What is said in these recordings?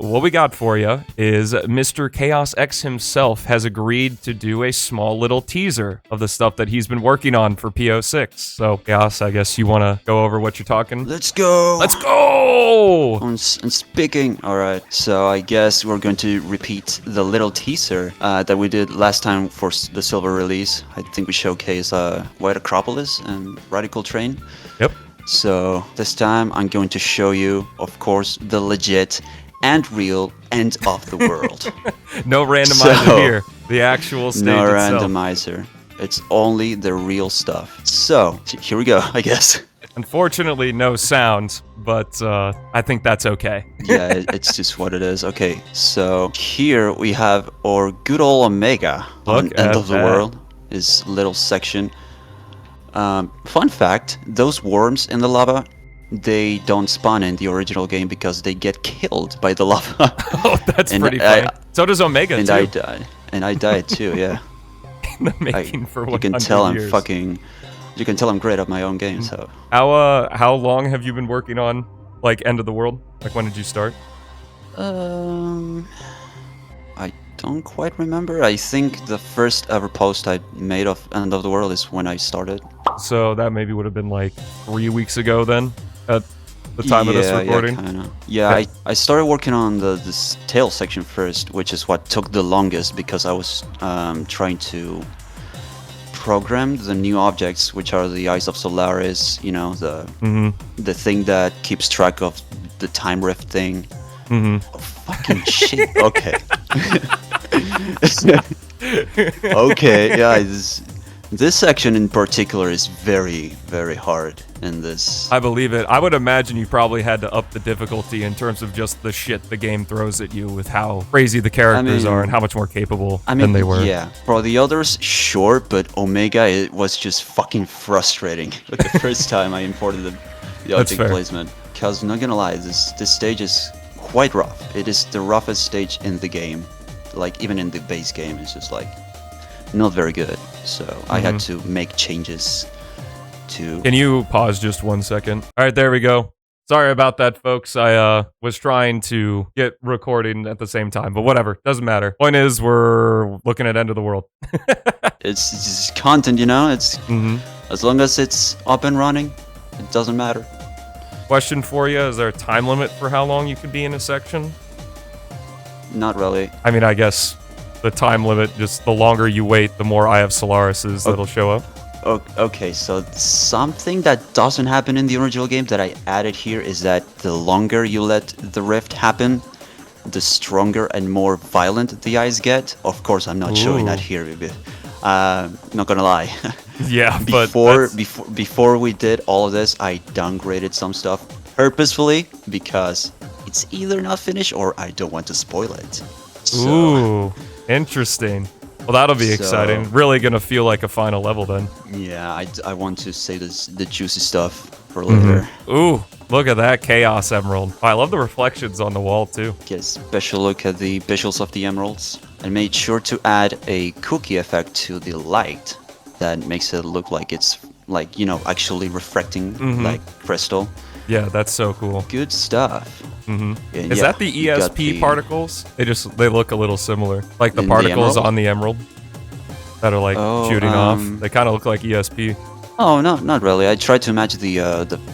what we got for you is Mr. ChaosX himself has agreed to do a small little teaser of the stuff that he's been working on for PO6. So, Chaos, I guess you want to go over what you're talking? Let's go! Let's go! And speaking, alright, so I guess we're going to repeat the little teaser that we did last time for the silver release. I think we showcased White Acropolis and Radical Train. Yep. So this time I'm going to show you, of course, the legit and real end of the world. No randomizer here. The actual stage no itself. randomizer. It's only the real stuff. So here we go, I guess. Unfortunately, no sound, but I think that's okay. Yeah, it's just what it is. Okay, so here we have our good old Omega on End of the World. This little section. Fun fact, those worms in the lava, they don't spawn in the original game because they get killed by the lava. Oh, that's pretty funny. So does Omega and too. I died too, yeah. In the making for 100 You can tell years. You can tell I'm great at my own game, so. How long have you been working on, like, End of the World? Like, when did you start? I don't quite remember. I think the first ever post I made of End of the World is when I started. So that maybe would have been like 3 weeks ago then, at the time of this recording? Yeah, kinda. Yeah, okay. I started working on this tail section first, which is what took the longest because I was trying to program the new objects, which are the Eyes of Solaris, you know, the thing that keeps track of the time rift thing. Oh, fucking shit. Okay. Okay, yeah, this section in particular is very, very hard in this. I believe it. I would imagine you probably had to up the difficulty in terms of just the shit the game throws at you with how crazy the characters are and how much more capable than they were. Yeah, for the others, sure, but Omega, it was just fucking frustrating. Like the first time I imported the object placement. Because I'm not gonna lie, this stage is quite rough. It is the roughest stage in the game. Like, even in the base game, it's just like not very good. So I had to make changes to... Can you pause just 1 second? All right, there we go. Sorry about that, folks. I was trying to get recording at the same time, but whatever. Doesn't matter. Point is, we're looking at End of the World. It's just content, you know? It's as long as it's up and running, it doesn't matter. Question for you, is there a time limit for how long you could be in a section? Not really. I mean, I guess the time limit, just the longer you wait, the more Eye of Solarises that'll show up. Okay, so something that doesn't happen in the original game that I added here is that the longer you let the rift happen, the stronger and more violent the eyes get. Of course, I'm not showing that here, not gonna lie. Yeah, before we did all of this, I downgraded some stuff purposefully because it's either not finished or I don't want to spoil it. So, ooh, interesting. Well, that'll be exciting. Really gonna feel like a final level then. Yeah, I want to save the juicy stuff for later. Ooh, look at that Chaos Emerald. I love the reflections on the wall too. Get a special look at the visuals of the emeralds. I made sure to add a cookie effect to the light that makes it look like it's like, you know, actually refracting like crystal. Yeah, that's so cool. Good stuff. Is that the ESP particles? They look a little similar, like the particles on the emerald that are like shooting off. They kind of look like ESP. Oh, no, not really. I tried to match the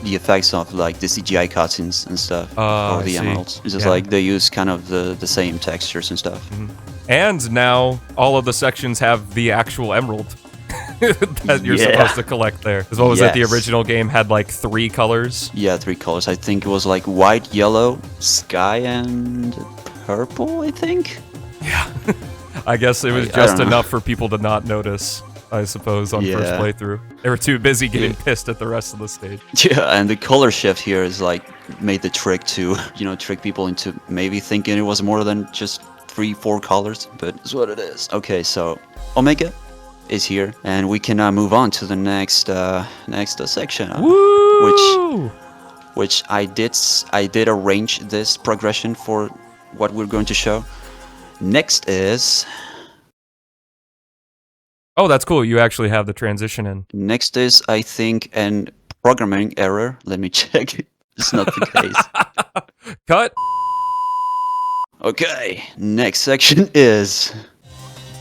effects of like the CGI cutscenes and stuff for the emeralds. It's just like they use kind of the same textures and stuff. And now all of the sections have the actual emerald that you're supposed to collect there. Because what was it? The original game had like 3 colors. Yeah, 3 colors. I think it was like white, yellow, sky, and purple, I think. Yeah. I guess it was just enough for people to not notice, I suppose, on first playthrough. They were too busy getting pissed at the rest of the stage. Yeah, and the color shift here is like made the trick to, you know, trick people into maybe thinking it was more than just 3-4 colors, but it's what it is. Okay, so Omega is here, and we can move on to the next section, which I did arrange this progression for what we're going to show. Next is... Oh, that's cool. You actually have the transition in. Next is, I think, an programming error. Let me check. It's not the case. Cut. Okay, next section is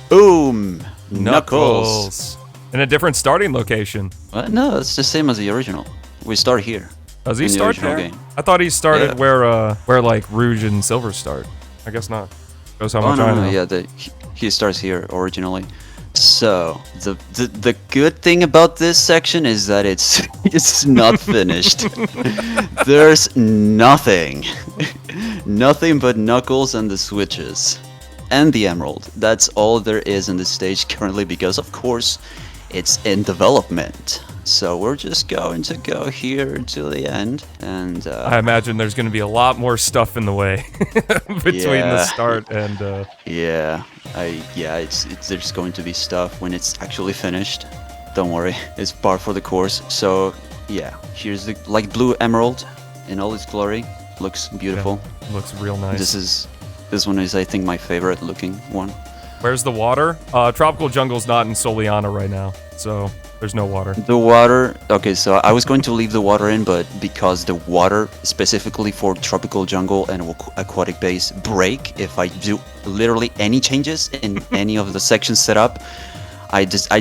boom, Knuckles. In a different starting location. No, it's the same as the original. We start here. Does he in the start original there? game. I thought he started where like Rouge and Silver start. I guess not. Shows how much I know. Yeah, he starts here originally. So the good thing about this section is that it's not finished. There's nothing but Knuckles and the switches and the emerald. That's all there is in the stage currently, because of course it's in development. So we're just going to go here to the end, and I imagine there's going to be a lot more stuff in the way between the start and there's going to be stuff when it's actually finished. Don't worry, it's par for the course. So yeah, here's the blue emerald in all its glory. Looks beautiful. Yeah, looks real nice. This one is, I think, my favorite looking one. Where's the water? Tropical Jungle's not in Soliana right now, so there's no water. The water, okay, so I was going to leave the water in, but because the water specifically for Tropical Jungle and Aquatic Base break if I do literally any changes in any of the sections set up, I just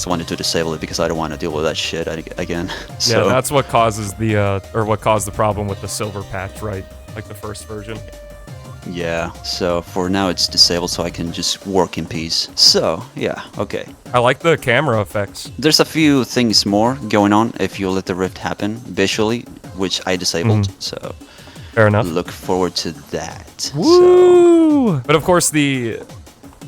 wanted to disable it because I don't want to deal with that shit again. So, yeah, that's what causes what caused the problem with the silver patch, right? Like the first version. Yeah, so for now it's disabled so I can just work in peace. So, yeah, okay. I like the camera effects. There's a few things more going on if you let the rift happen visually, which I disabled, so fair enough. Look forward to that. Woo! So. But of course the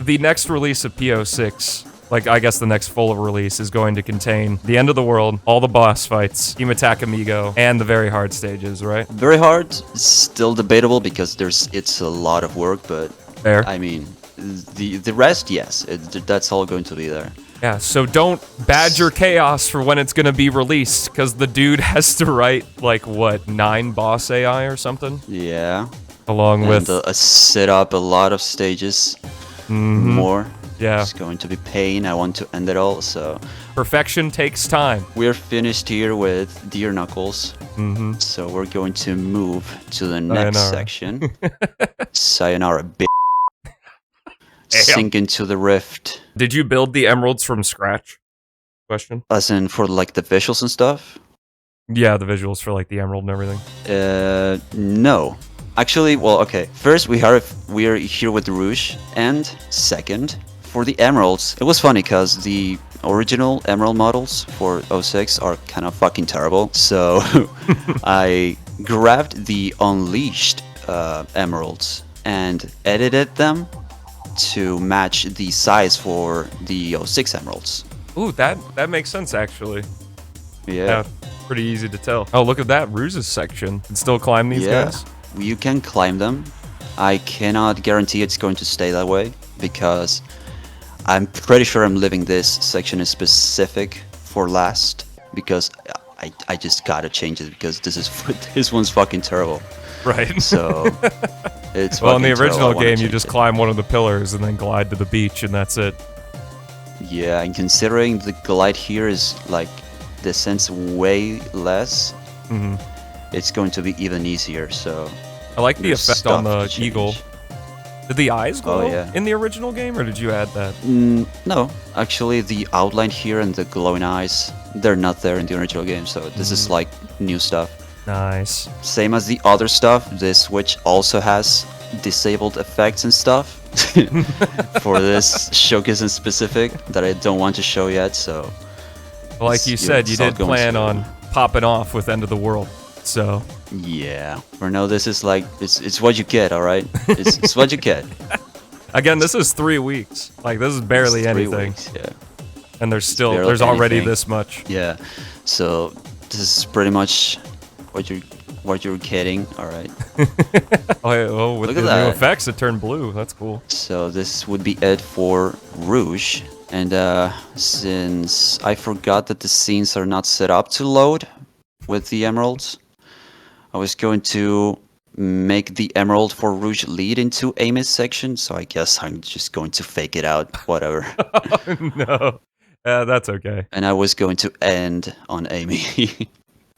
next release of PO6, like I guess the next full release, is going to contain the end of the world, all the boss fights, Team Attack Amigo, and the very hard stages, right? Very hard, still debatable because it's a lot of work, but fair. I mean, the rest, yes, that's all going to be there. Yeah, so don't badger Chaos for when it's going to be released, because the dude has to write, like, what, 9 boss AI or something? Yeah. Along with... set up a lot of stages, more. Yeah. It's going to be pain. I want to end it all, so... Perfection takes time. We're finished here with Dear Knuckles. So we're going to move to the next section. Sayonara, bitch. Sink into the rift. Did you build the emeralds from scratch? Question. As in for, like, the visuals and stuff? Yeah, the visuals for, like, the emerald and everything. No. Actually, well, okay. First, we are here with Rouge, and second... For the emeralds, it was funny because the original emerald models for 06 are kind of fucking terrible. So I grabbed the unleashed emeralds and edited them to match the size for the 06 emeralds. Ooh, that makes sense actually. Yeah. Pretty easy to tell. Oh, look at that Rouge's section. Can still climb these guys? You can climb them. I cannot guarantee it's going to stay that way because I'm pretty sure I'm leaving this section in specific for last because I just gotta change it because this one's fucking terrible. Right. So it's well, in the original game, you just climb one of the pillars and then glide to the beach, and that's it. Yeah, and considering the glide here is like descents way less, it's going to be even easier. So I like the effect on the eagle. Did the eyes glow in the original game, or did you add that? No, actually the outline here and the glowing eyes, they're not there in the original game, so this is like new stuff. Nice. Same as the other stuff, this Switch also has disabled effects and stuff for this showcase in specific that I don't want to show yet, so... Well, like you said, you did plan on popping off with End of the World, so... Yeah, for now this is like, it's what you get, alright? It's what you get. Again, this is 3 weeks. Like, this is barely anything. 3 weeks, yeah. And there's already this much. Yeah, so this is pretty much what you're getting, alright? Oh, with the new effects, it turned blue. That's cool. So this would be it for Rouge. And since I forgot that the scenes are not set up to load with the emeralds, I was going to make the emerald for Rouge lead into Amy's section, so I guess I'm just going to fake it out, whatever. No, that's okay. And I was going to end on Amy.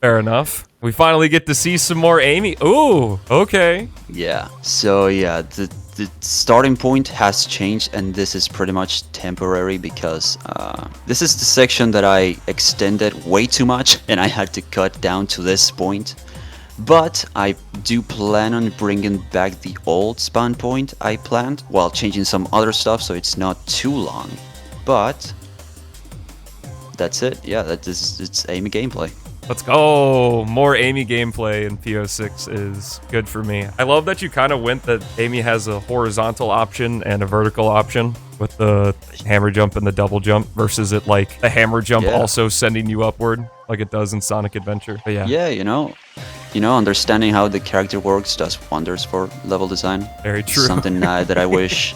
Fair enough. We finally get to see some more Amy. Ooh, okay. Yeah. So yeah, the starting point has changed, and this is pretty much temporary because this is the section that I extended way too much, and I had to cut down to this point. But I do plan on bringing back the old spawn point I planned, while changing some other stuff so it's not too long. But that's it. Yeah, it's Amy gameplay. Let's go. More Amy gameplay in PO6 is good for me. I love that you kind of went that Amy has a horizontal option and a vertical option with the hammer jump and the double jump versus it like the hammer jump also sending you upward like it does in Sonic Adventure. But yeah. Yeah, you know, understanding how the character works does wonders for level design. Very true. Something that I wish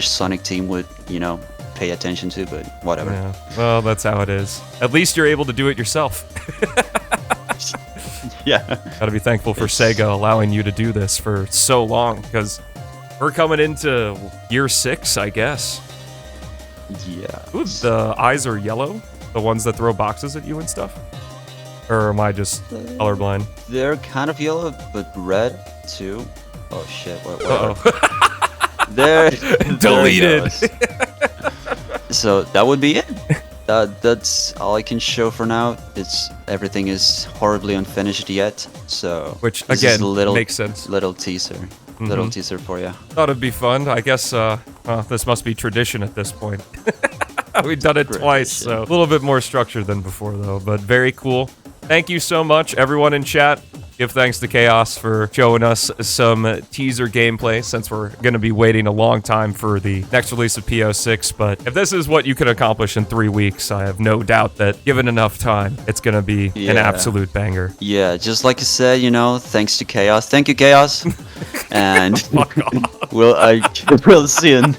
Sonic Team would, pay attention to, but whatever. Yeah. Well, that's how it is. At least you're able to do it yourself. Yeah. Gotta be thankful for Sega allowing you to do this for so long, because we're coming into year 6, I guess. Yeah. Ooh, the eyes are yellow? The ones that throw boxes at you and stuff? Or am I just colorblind? They're kind of yellow, but red too. Oh shit, what? Uh-oh. There. Deleted. So that would be it. That's all I can show for now. Everything is horribly unfinished yet. So which again makes sense. Little teaser. Little teaser for you. Thought it'd be fun. I guess this must be tradition at this point. We've done it twice, so a little bit more structured than before though, but very cool. Thank you so much, everyone in chat. Give thanks to Chaos for showing us some teaser gameplay, since we're going to be waiting a long time for the next release of PO6. But if this is what you can accomplish in 3 weeks, I have no doubt that given enough time, it's going to be an absolute banger. Yeah, just like I said, thanks to Chaos. Thank you, Chaos. And we'll see you.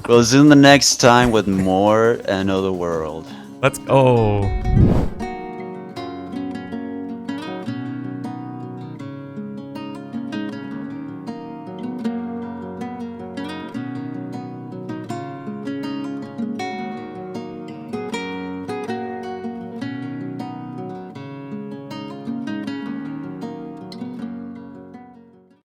We'll see you the next time with more Another World. Let's go.